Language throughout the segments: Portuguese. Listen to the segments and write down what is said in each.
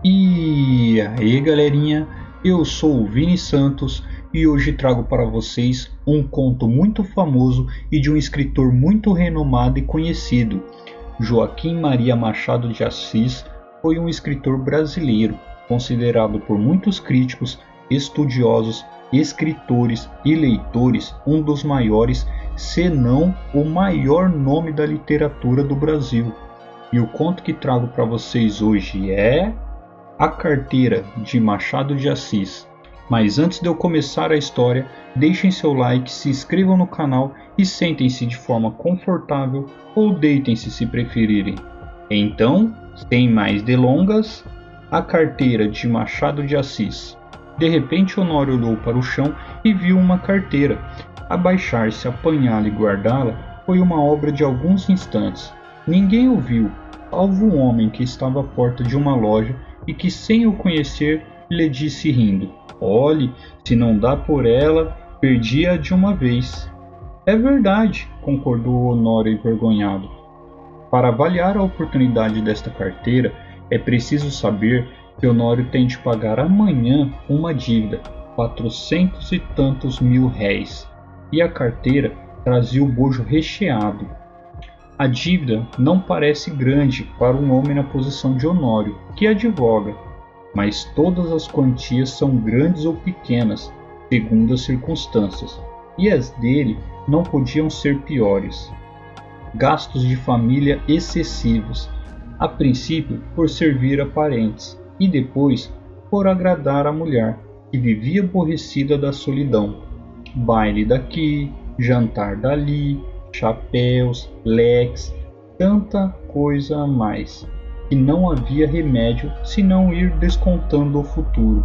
E aí galerinha, eu sou o Vini Santos e hoje trago para vocês um conto muito famoso e de um escritor muito renomado e conhecido. Joaquim Maria Machado de Assis foi um escritor brasileiro, considerado por muitos críticos, estudiosos, escritores e leitores um dos maiores, se não o maior nome da literatura do Brasil. E o conto que trago para vocês hoje é A Carteira, de Machado de Assis. Mas antes de eu começar a história, deixem seu like, se inscrevam no canal e sentem-se de forma confortável ou deitem-se se preferirem. Então, sem mais delongas, A Carteira, de Machado de Assis. De repente Honório olhou para o chão e viu uma carteira. Abaixar-se, apanhá-la e guardá-la foi uma obra de alguns instantes. Ninguém o viu, salvo um homem que estava à porta de uma loja e que, sem o conhecer, lhe disse rindo: "Olhe, se não dá por ela, perdi-a de uma vez." "É verdade", concordou Honório envergonhado. Para avaliar a oportunidade desta carteira, é preciso saber que Honório tem de pagar amanhã uma dívida, 400 e tantos mil réis, e a carteira trazia o bojo recheado. A dívida não parece grande para um homem na posição de Honório, que advoga, mas todas as quantias são grandes ou pequenas, segundo as circunstâncias, e as dele não podiam ser piores. Gastos de família excessivos, a princípio por servir a parentes, e depois por agradar a mulher, que vivia aborrecida da solidão. Baile daqui, jantar dali, chapéus, leques, tanta coisa a mais, que não havia remédio senão ir descontando o futuro.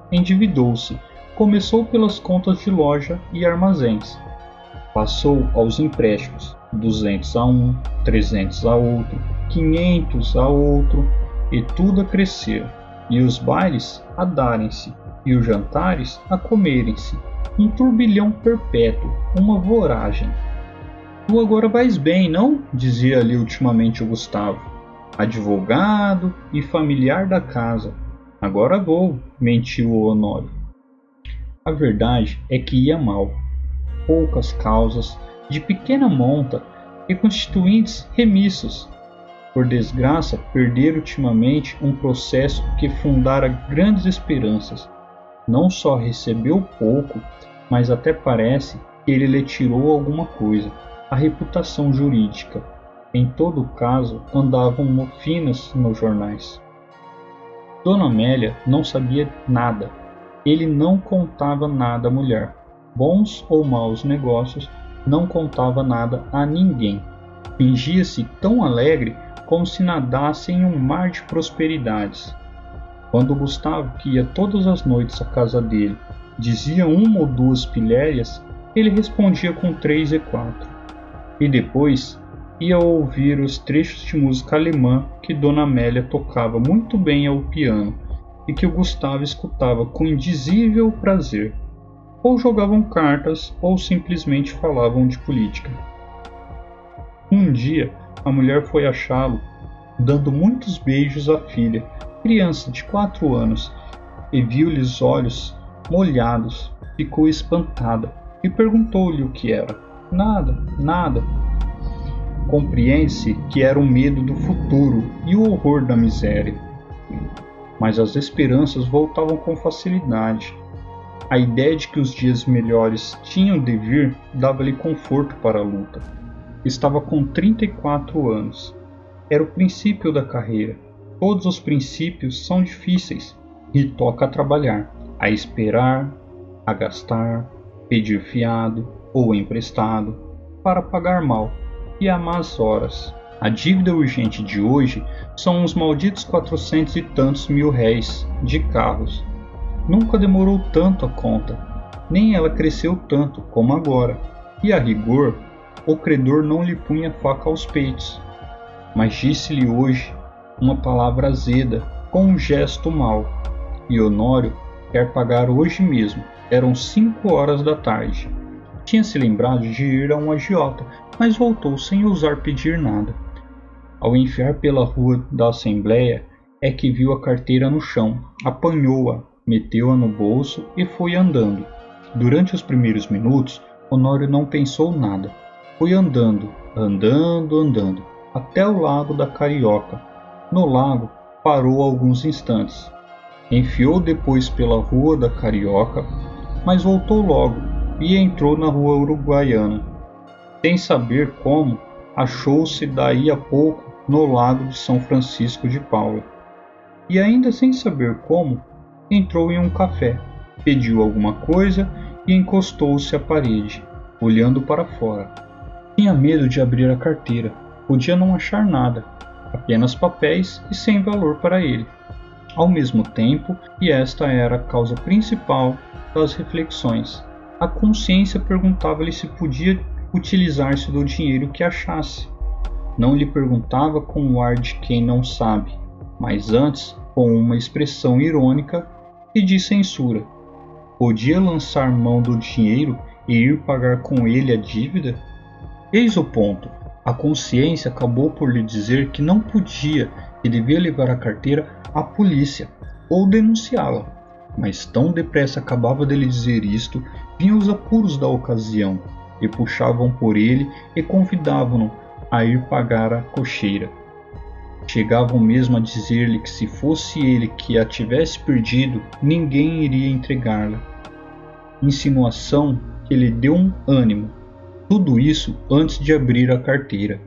Endividou-se, começou pelas contas de loja e armazéns, passou aos empréstimos, 200 a um, 300 a outro, 500 a outro, e tudo a crescer, e os bailes a darem-se, e os jantares a comerem-se, um turbilhão perpétuo, uma voragem. "Tu agora vais bem, não?" dizia-lhe ultimamente o Gustavo, advogado e familiar da casa. "Agora vou", mentiu o Honório. A verdade é que ia mal. Poucas causas, de pequena monta e constituintes remissos. Por desgraça, perdera ultimamente um processo que fundara grandes esperanças. Não só recebeu pouco, mas até parece que ele lhe tirou alguma coisa, a reputação jurídica. Em todo caso, andavam mofinas nos jornais. Dona Amélia não sabia nada. Ele não contava nada à mulher. Bons ou maus negócios, não contava nada a ninguém. Fingia-se tão alegre como se nadasse em um mar de prosperidades. Quando Gustavo, que ia todas as noites à casa dele, dizia uma ou duas pilhérias, ele respondia com 3 e 4. E depois ia ouvir os trechos de música alemã que Dona Amélia tocava muito bem ao piano e que o Gustavo escutava com indizível prazer. Ou jogavam cartas ou simplesmente falavam de política. Um dia, a mulher foi achá-lo dando muitos beijos à filha, criança de 4 anos, e viu-lhe os olhos molhados. Ficou espantada e perguntou-lhe o que era. "Nada, nada." Compreende-se que era o medo do futuro e o horror da miséria. Mas as esperanças voltavam com facilidade. A ideia de que os dias melhores tinham de vir dava-lhe conforto para a luta. Estava com 34 anos. Era o princípio da carreira. Todos os princípios são difíceis e toca a trabalhar, a esperar, a gastar, pedir fiado ou emprestado, para pagar mal e a más horas. A dívida urgente de hoje são uns malditos 400 e tantos mil réis de carros. Nunca demorou tanto a conta, nem ela cresceu tanto como agora, e a rigor, o credor não lhe punha faca aos peitos, mas disse-lhe hoje uma palavra azeda, com um gesto mau, e Honório quer pagar hoje mesmo. Eram 5 horas da tarde. Tinha se lembrado de ir a um agiota, mas voltou sem ousar pedir nada. Ao enfiar pela rua da Assembleia, é que viu a carteira no chão, apanhou-a, meteu-a no bolso e foi andando. Durante os primeiros minutos, Honório não pensou nada. Foi andando, até o Lago da Carioca. No lago, parou alguns instantes. Enfiou depois pela Rua da Carioca, mas voltou logo e entrou na Rua Uruguaiana. Sem saber como, achou-se daí a pouco no Lago de São Francisco de Paula. E ainda sem saber como, entrou em um café, pediu alguma coisa e encostou-se à parede, olhando para fora. Tinha medo de abrir a carteira, podia não achar nada, apenas papéis e sem valor para ele. Ao mesmo tempo, e esta era a causa principal das reflexões, a consciência perguntava-lhe se podia utilizar-se do dinheiro que achasse. Não lhe perguntava com o ar de quem não sabe, mas antes com uma expressão irônica e de censura. Podia lançar mão do dinheiro e ir pagar com ele a dívida? Eis o ponto. A consciência acabou por lhe dizer que não podia e devia levar a carteira à polícia ou denunciá-la. Mas tão depressa acabava de lhe dizer isto, vinham os apuros da ocasião e puxavam por ele e convidavam-no a ir pagar a cocheira. Chegavam mesmo a dizer-lhe que se fosse ele que a tivesse perdido, ninguém iria entregá-la. Insinuação que lhe deu um ânimo. Tudo isso antes de abrir a carteira.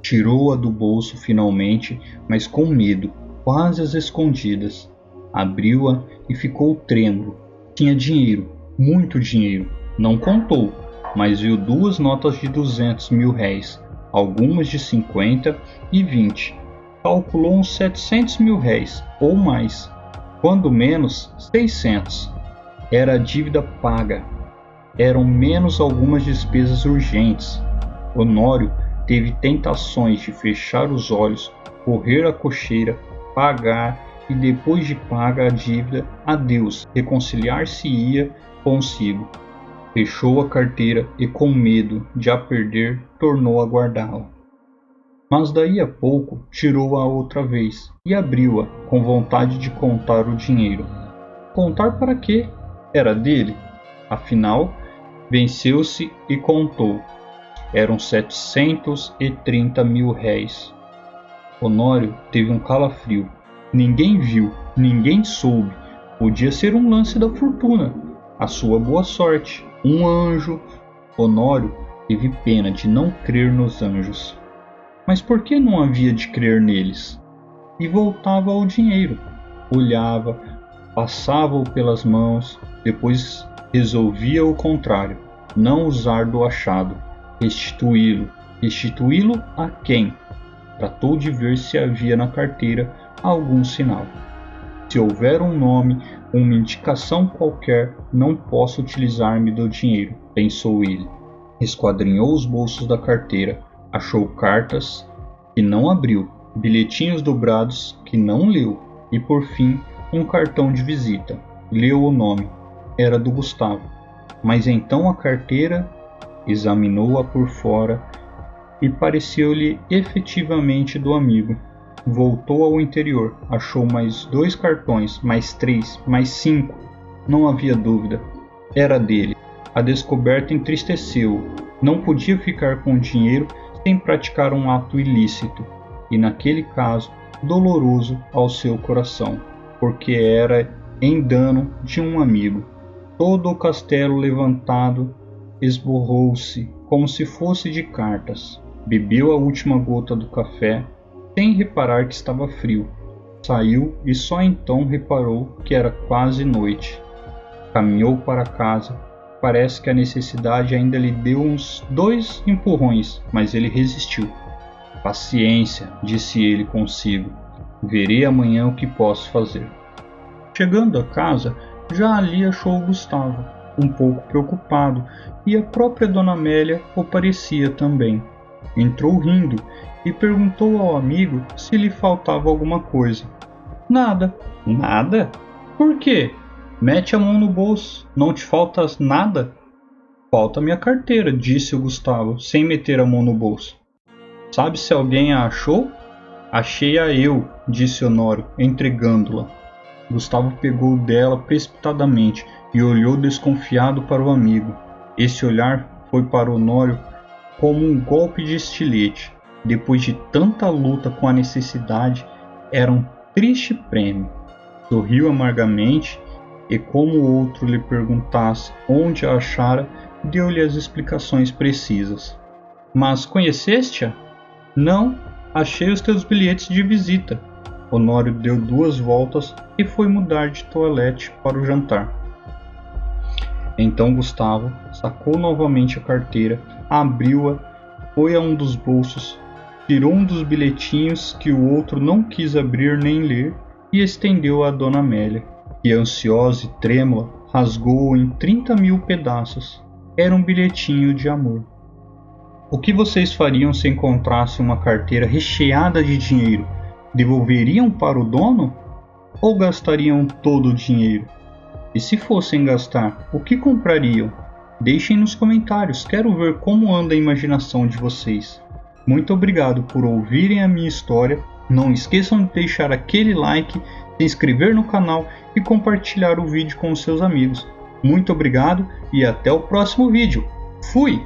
Tirou-a do bolso finalmente, mas com medo, quase às escondidas. Abriu-a e ficou trêmulo. Tinha dinheiro, muito dinheiro. Não contou, mas viu 2 notas de 200 mil réis, algumas de 50 e 20. Calculou uns 700 mil réis, ou mais, quando menos 600. Era a dívida paga. Eram menos algumas despesas urgentes. Honório teve tentações de fechar os olhos, correr à cocheira, pagar e depois de paga a dívida, adeus, reconciliar-se-ia consigo. Fechou a carteira e com medo de a perder, tornou a guardá-la. Mas daí a pouco tirou-a outra vez e abriu-a com vontade de contar o dinheiro. Contar para quê? Era dele. Afinal, venceu-se e contou. Eram 730 mil réis. Honório teve um calafrio. Ninguém viu, ninguém soube. Podia ser um lance da fortuna, a sua boa sorte, um anjo. Honório teve pena de não crer nos anjos. Mas por que não havia de crer neles? E voltava ao dinheiro. Olhava, passava-o pelas mãos, depois resolvia o contrário, não usar do achado, restituí-lo. Restituí-lo a quem? Tratou de ver se havia na carteira algum sinal. Se houver um nome, uma indicação qualquer, não posso utilizar-me do dinheiro, pensou ele. Esquadrinhou os bolsos da carteira, achou cartas que não abriu, bilhetinhos dobrados que não leu e, por fim, um cartão de visita. Leu o nome. Era do Gustavo. Mas então a carteira, examinou-a por fora e pareceu-lhe efetivamente do amigo. Voltou ao interior, achou mais 2 cartões, mais 3, mais 5. Não havia dúvida. Era dele. A descoberta entristeceu-o. Não podia ficar com o dinheiro sem praticar um ato ilícito, e naquele caso, doloroso ao seu coração, porque era em dano de um amigo. Todo o castelo levantado esborrou-se como se fosse de cartas. Bebeu a última gota do café, sem reparar que estava frio. Saiu e só então reparou que era quase noite. Caminhou para casa. Parece que a necessidade ainda lhe deu uns 2 empurrões, mas ele resistiu. Paciência, disse ele consigo. Verei amanhã o que posso fazer. Chegando a casa, já ali achou o Gustavo, um pouco preocupado, e a própria Dona Amélia o parecia também. Entrou rindo e perguntou ao amigo se lhe faltava alguma coisa. Nada. Nada? Por quê? Mete a mão no bolso. Não te falta nada? Falta minha carteira, disse o Gustavo, sem meter a mão no bolso. Sabe se alguém a achou? Achei-a eu, disse Honório, entregando-la. Gustavo pegou dela precipitadamente e olhou desconfiado para o amigo. Esse olhar foi para Honório como um golpe de estilete. Depois de tanta luta com a necessidade, era um triste prêmio. Sorriu amargamente e, como o outro lhe perguntasse onde a achara, deu-lhe as explicações precisas. Mas conheceste-a? Não, achei os teus bilhetes de visita. Honório deu 2 voltas e foi mudar de toilette para o jantar. Então Gustavo sacou novamente a carteira, abriu-a, foi a um dos bolsos, tirou um dos bilhetinhos que o outro não quis abrir nem ler e estendeu a Dona Amélia, que, ansiosa e trêmula, rasgou-o em 30.000 pedaços. Era um bilhetinho de amor. O que vocês fariam se encontrassem uma carteira recheada de dinheiro? Devolveriam para o dono? Ou gastariam todo o dinheiro? E se fossem gastar, o que comprariam? Deixem nos comentários, quero ver como anda a imaginação de vocês. Muito obrigado por ouvirem a minha história. Não esqueçam de deixar aquele like, se inscrever no canal e compartilhar o vídeo com os seus amigos. Muito obrigado e até o próximo vídeo. Fui!